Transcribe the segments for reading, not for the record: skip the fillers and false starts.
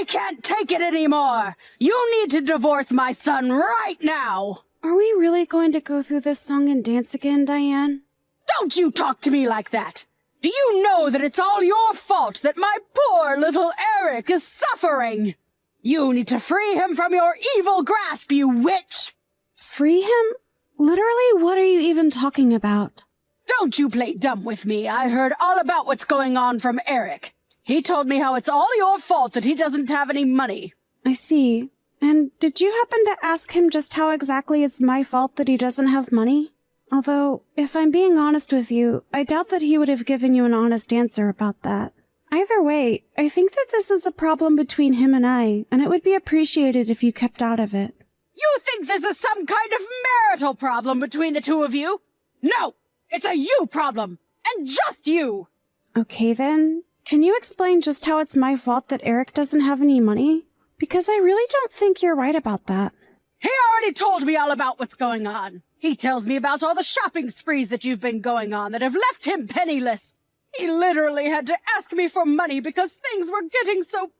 I can't take it anymore! You need to divorce my son right now! Are we really going to go through this song and dance again, Diane? Don't you talk to me like that! Do you know that it's all your fault that my poor little Eric is suffering? You need to free him from your evil grasp, you witch! Free him? Literally, what are you even talking about? Don't you play dumb with me. I heard all about what's going on from Eric. He told me how it's all your fault that he doesn't have any money. I see. And did you happen to ask him just how exactly it's my fault that he doesn't have money? Although, if I'm being honest with you, I doubt that he would have given you an honest answer about that. Either way, I think that this is a problem between him and I, and it would be appreciated if you kept out of it. You think this is some kind of marital problem between the two of you? No! It's a you problem! And just you! Okay then, can you explain just how it's my fault that Eric doesn't have any money? Because I really don't think you're right about that. He already told me all about what's going on. He tells me about all the shopping sprees that you've been going on that have left him penniless. He literally had to ask me for money because things were getting so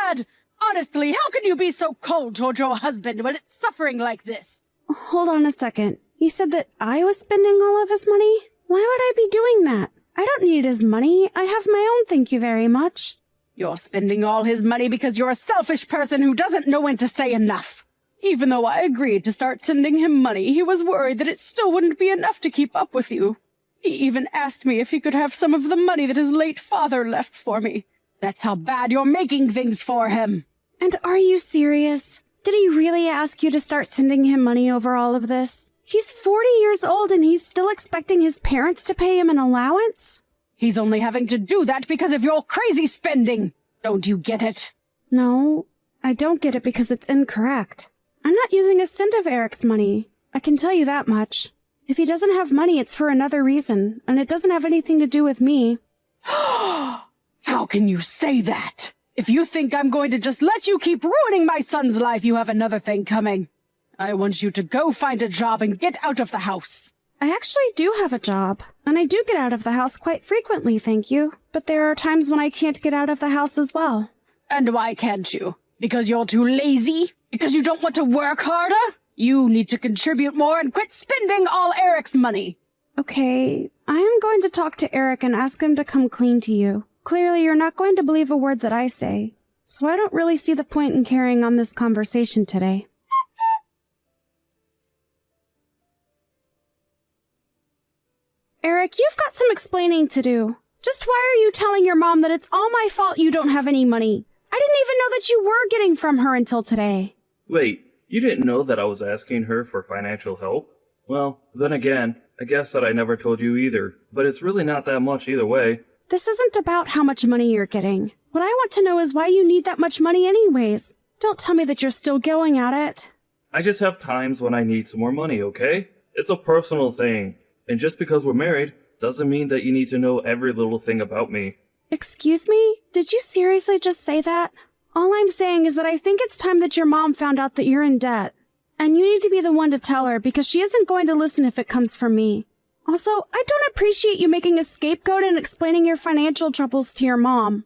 bad. Honestly, how can you be so cold toward your husband when it's suffering like this? Hold on a second. You said that I was spending all of his money? Why would I be doing that? I don't need his money. I have my own, thank you very much. You're spending all his money because you're a selfish person who doesn't know when to say enough. Even though I agreed to start sending him money, he was worried that it still wouldn't be enough to keep up with you. He even asked me if he could have some of the money that his late father left for me. That's how bad you're making things for him. And are you serious? Did he really ask you to start sending him money over all of this? He's 40 years old and he's still expecting his parents to pay him an allowance? He's only having to do that because of your crazy spending. Don't you get it? No, I don't get it because it's incorrect. I'm not using a cent of Eric's money. I can tell you that much. If he doesn't have money, it's for another reason, and it doesn't have anything to do with me. How can you say that? If you think I'm going to just let you keep ruining my son's life, you have another thing coming. I want you to go find a job and get out of the house. I actually do have a job, and I do get out of the house quite frequently, thank you. But there are times when I can't get out of the house as well. And why can't you? Because you're too lazy? Because you don't want to work harder? You need to contribute more and quit spending all Eric's money. Okay, I am going to talk to Eric and ask him to come clean to you. Clearly, you're not going to believe a word that I say, so I don't really see the point in carrying on this conversation today. Eric, you've got some explaining to do. Just why are you telling your mom that it's all my fault you don't have any money? I didn't even know that you were getting from her until today. Wait, you didn't know that I was asking her for financial help? Well, then again, I guess that I never told you either, but it's really not that much either way. This isn't about how much money you're getting. What I want to know is why you need that much money anyways. Don't tell me that you're still going at it. I just have times when I need some more money, okay? It's a personal thing, and just because we're married doesn't mean that you need to know every little thing about me. Excuse me? Did you seriously just say that? All I'm saying is that I think it's time that your mom found out that you're in debt. And you need to be the one to tell her because she isn't going to listen if it comes from me. Also, I don't appreciate you making a scapegoat and explaining your financial troubles to your mom.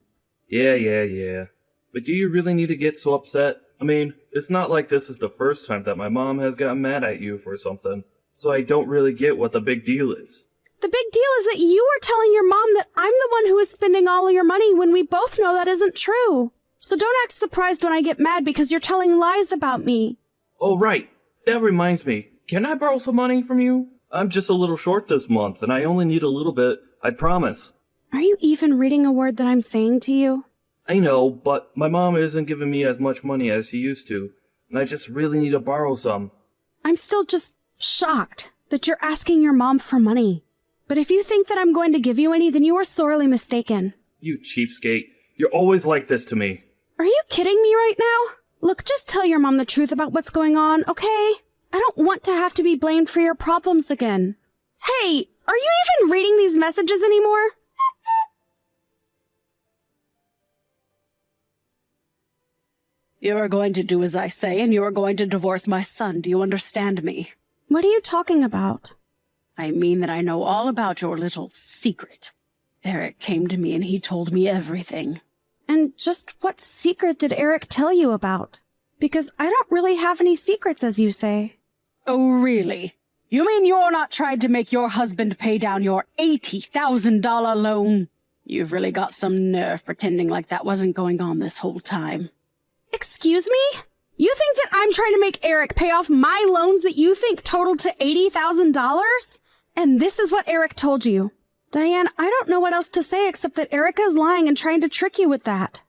Yeah. But do you really need to get so upset? I mean, it's not like this is the first time that my mom has gotten mad at you for something. So I don't really get what the big deal is. The big deal is that you are telling your mom that I'm the one who is spending all of your money when we both know that isn't true. So don't act surprised when I get mad because you're telling lies about me. Oh, right. That reminds me. Can I borrow some money from you? I'm just a little short this month, and I only need a little bit. I promise. Are you even reading a word that I'm saying to you? I know, but my mom isn't giving me as much money as she used to, and I just really need to borrow some. I'm still just shocked that you're asking your mom for money. But if you think that I'm going to give you any, then you are sorely mistaken. You cheapskate. You're always like this to me. Are you kidding me right now? Look, just tell your mom the truth about what's going on, okay? I don't want to have to be blamed for your problems again. Hey, are you even reading these messages anymore? You are going to do as I say, and you are going to divorce my son. Do you understand me? What are you talking about? I mean that I know all about your little secret. Eric came to me and he told me everything. And just what secret did Eric tell you about? Because I don't really have any secrets, as you say. Oh, really? You mean you're not trying to make your husband pay down your $80,000 loan? You've really got some nerve pretending like that wasn't going on this whole time. Excuse me? You think that I'm trying to make Eric pay off my loans that you think totaled to $80,000? And this is what Eric told you. Diane, I don't know what else to say except that Erica's lying and trying to trick you with that.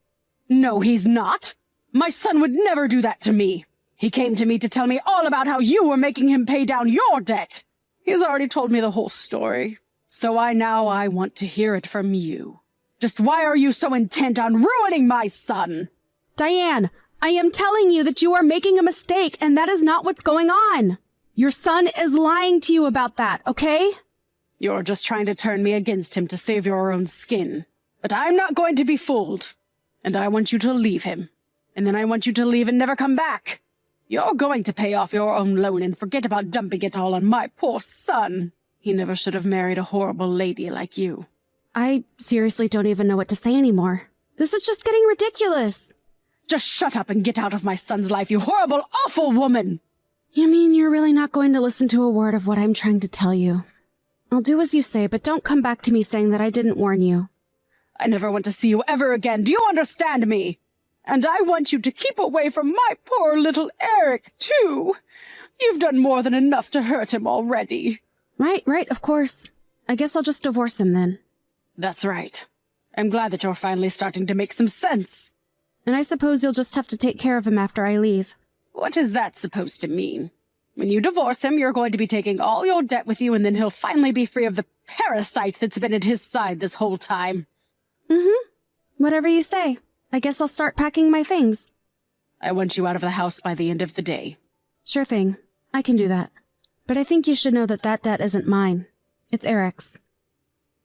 No, he's not. My son would never do that to me. He came to me to tell me all about how you were making him pay down your debt. He's already told me the whole story. So I want to hear it from you. Just why are you so intent on ruining my son? Diane, I am telling you that you are making a mistake, and that is not what's going on. Your son is lying to you about that, okay? You're just trying to turn me against him to save your own skin. But I'm not going to be fooled. And I want you to leave him. And then I want you to leave and never come back. You're going to pay off your own loan and forget about dumping it all on my poor son. He never should have married a horrible lady like you. I seriously don't even know what to say anymore. This is just getting ridiculous. Just shut up and get out of my son's life, you horrible, awful woman! You mean you're really not going to listen to a word of what I'm trying to tell you? I'll do as you say, but don't come back to me saying that I didn't warn you. I never want to see you ever again. Do you understand me? And I want you to keep away from my poor little Eric, too. You've done more than enough to hurt him already. Right, of course. I guess I'll just divorce him then. That's right. I'm glad that you're finally starting to make some sense. And I suppose you'll just have to take care of him after I leave. What is that supposed to mean? When you divorce him, you're going to be taking all your debt with you, and then he'll finally be free of the parasite that's been at his side this whole time. Whatever you say. I guess I'll start packing my things. I want you out of the house by the end of the day. Sure thing. I can do that. But I think you should know that that debt isn't mine. It's Eric's.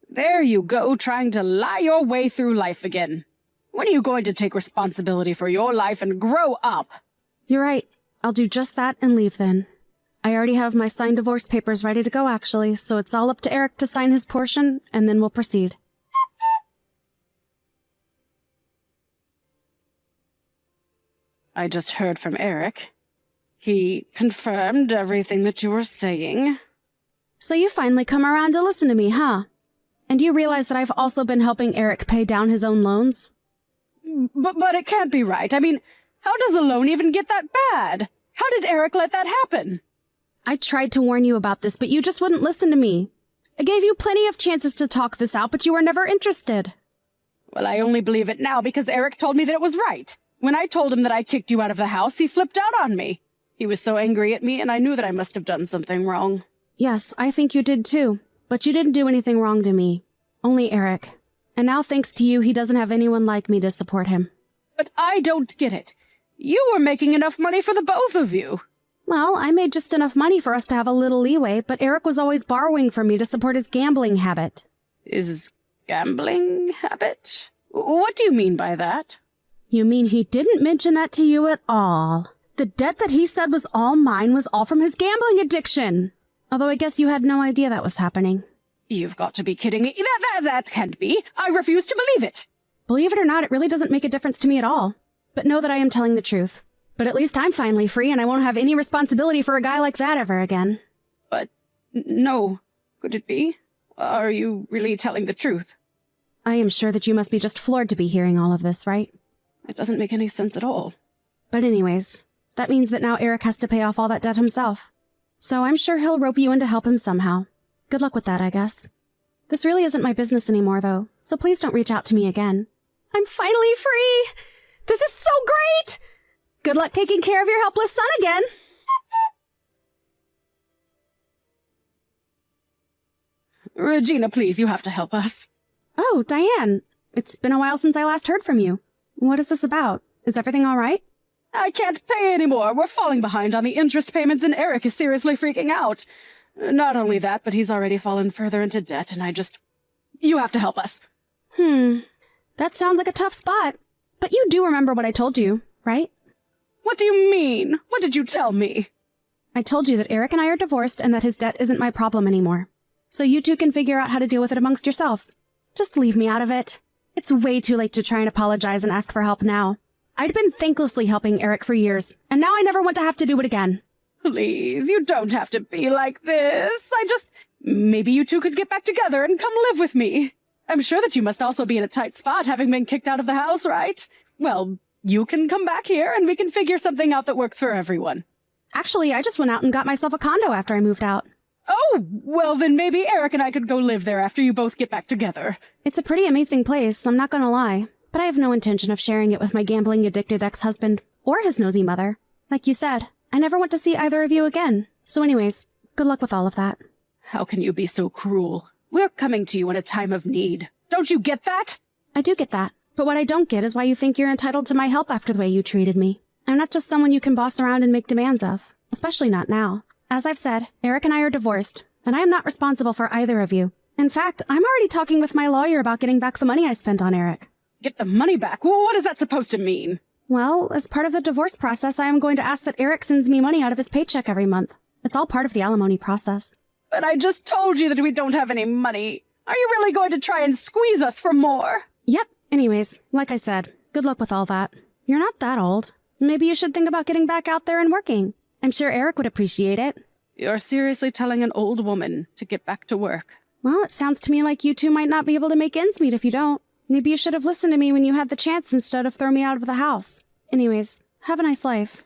There you go, trying to lie your way through life again. When are you going to take responsibility for your life and grow up? You're right. I'll do just that and leave then. I already have my signed divorce papers ready to go, actually, so it's all up to Eric to sign his portion, and then we'll proceed. I just heard from Eric. He confirmed everything that you were saying. So you finally come around to listen to me, huh? And you realize that I've also been helping Eric pay down his own loans? But it can't be right. I mean, how does a loan even get that bad? How did Eric let that happen? I tried to warn you about this, but you just wouldn't listen to me. I gave you plenty of chances to talk this out, but you were never interested. Well, I only believe it now because Eric told me that it was right. When I told him that I kicked you out of the house, he flipped out on me. He was so angry at me, and I knew that I must have done something wrong. Yes, I think you did too. But you didn't do anything wrong to me. Only Eric. And now thanks to you, he doesn't have anyone like me to support him. But I don't get it. You were making enough money for the both of you. Well, I made just enough money for us to have a little leeway, but Eric was always borrowing from me to support his gambling habit. His gambling habit? What do you mean by that? You mean he didn't mention that to you at all? The debt that he said was all mine was all from his gambling addiction. Although I guess you had no idea that was happening. You've got to be kidding me. That can't be. I refuse to believe it. Believe it or not, it really doesn't make a difference to me at all. But know that I am telling the truth. But at least I'm finally free and I won't have any responsibility for a guy like that ever again. But no. Could it be? Are you really telling the truth? I am sure that you must be just floored to be hearing all of this, right? It doesn't make any sense at all. But anyways, that means that now Eric has to pay off all that debt himself. So I'm sure he'll rope you in to help him somehow. Good luck with that, I guess. This really isn't my business anymore, though, so please don't reach out to me again. I'm finally free! This is so great! Good luck taking care of your helpless son again! Regina, please, you have to help us. Oh, Diane. It's been a while since I last heard from you. What is this about? Is everything all right? I can't pay anymore. We're falling behind on the interest payments, and Eric is seriously freaking out. Not only that, but he's already fallen further into debt, and You have to help us. That sounds like a tough spot. But you do remember what I told you, right? What do you mean? What did you tell me? I told you that Eric and I are divorced and that his debt isn't my problem anymore. So you two can figure out how to deal with it amongst yourselves. Just leave me out of it. It's way too late to try and apologize and ask for help now. I'd been thanklessly helping Eric for years, and now I never want to have to do it again. Please, you don't have to be like this. Maybe you two could get back together and come live with me. I'm sure that you must also be in a tight spot having been kicked out of the house, right? Well, you can come back here and we can figure something out that works for everyone. Actually, I just went out and got myself a condo after I moved out. Oh, well then maybe Eric and I could go live there after you both get back together. It's a pretty amazing place, I'm not gonna lie. But I have no intention of sharing it with my gambling-addicted ex-husband or his nosy mother. Like you said, I never want to see either of you again. So anyways, good luck with all of that. How can you be so cruel? We're coming to you in a time of need. Don't you get that? I do get that. But what I don't get is why you think you're entitled to my help after the way you treated me. I'm not just someone you can boss around and make demands of. Especially not now. As I've said, Eric and I are divorced, and I am not responsible for either of you. In fact, I'm already talking with my lawyer about getting back the money I spent on Eric. Get the money back? What is that supposed to mean? Well, as part of the divorce process, I am going to ask that Eric sends me money out of his paycheck every month. It's all part of the alimony process. But I just told you that we don't have any money. Are you really going to try and squeeze us for more? Yep. Anyways, like I said, good luck with all that. You're not that old. Maybe you should think about getting back out there and working. I'm sure Eric would appreciate it. You're seriously telling an old woman to get back to work? Well, it sounds to me like you two might not be able to make ends meet if you don't. Maybe you should have listened to me when you had the chance instead of throw me out of the house. Anyways, have a nice life.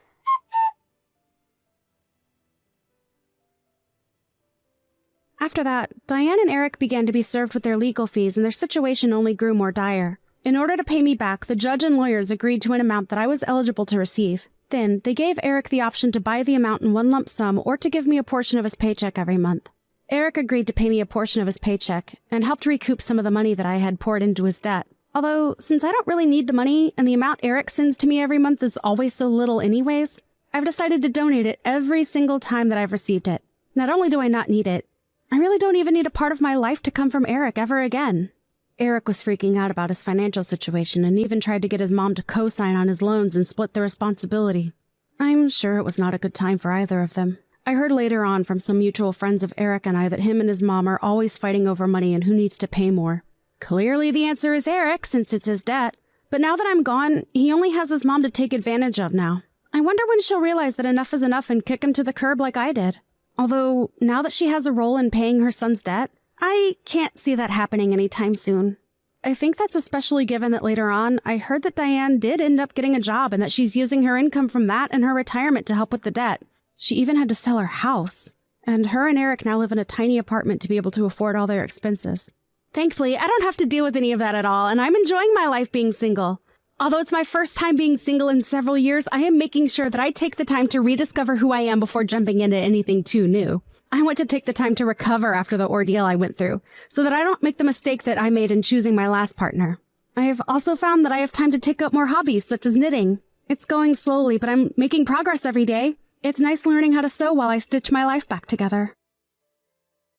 After that, Diane and Eric began to be served with their legal fees, and their situation only grew more dire. In order to pay me back, the judge and lawyers agreed to an amount that I was eligible to receive. Then, they gave Eric the option to buy the amount in one lump sum or to give me a portion of his paycheck every month. Eric agreed to pay me a portion of his paycheck and helped recoup some of the money that I had poured into his debt. Although, since I don't really need the money and the amount Eric sends to me every month is always so little anyways, I've decided to donate it every single time that I've received it. Not only do I not need it, I really don't even need a part of my life to come from Eric ever again. Eric was freaking out about his financial situation and even tried to get his mom to co-sign on his loans and split the responsibility. I'm sure it was not a good time for either of them. I heard later on from some mutual friends of Eric and I that him and his mom are always fighting over money and who needs to pay more. Clearly the answer is Eric, since it's his debt. But now that I'm gone, he only has his mom to take advantage of now. I wonder when she'll realize that enough is enough and kick him to the curb like I did. Although, now that she has a role in paying her son's debt, I can't see that happening anytime soon. I think that's especially given that later on, I heard that Diane did end up getting a job and that she's using her income from that and her retirement to help with the debt. She even had to sell her house. And her and Eric now live in a tiny apartment to be able to afford all their expenses. Thankfully, I don't have to deal with any of that at all, and I'm enjoying my life being single. Although it's my first time being single in several years, I am making sure that I take the time to rediscover who I am before jumping into anything too new. I want to take the time to recover after the ordeal I went through, so that I don't make the mistake that I made in choosing my last partner. I have also found that I have time to take up more hobbies, such as knitting. It's going slowly, but I'm making progress every day. It's nice learning how to sew while I stitch my life back together.